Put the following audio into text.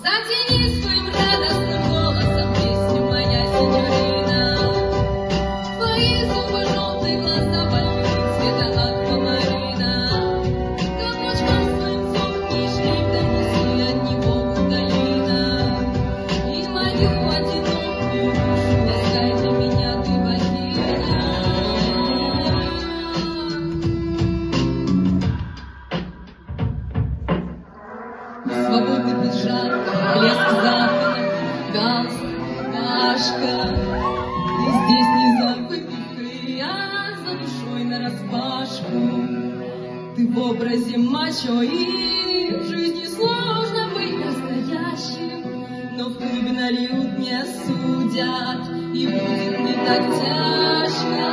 Затяни своим радостным голосом песню, моя синьорина. Твои зубы, желтые глаза, больные цвета аквамарина. Каблучком своим цокни шрифтом несу я от него гудалина. И мою одинокую душу ласкай для меня ты, богиня. Свободный пиджак, блеск запонок, галстук, Пашка. Ты здесь не за выпивкой, а за душой нараспашку. Ты в образе мачо, и в жизни сложно быть настоящим. Но в клубе нальют, не осудят, и будет не так тяжко.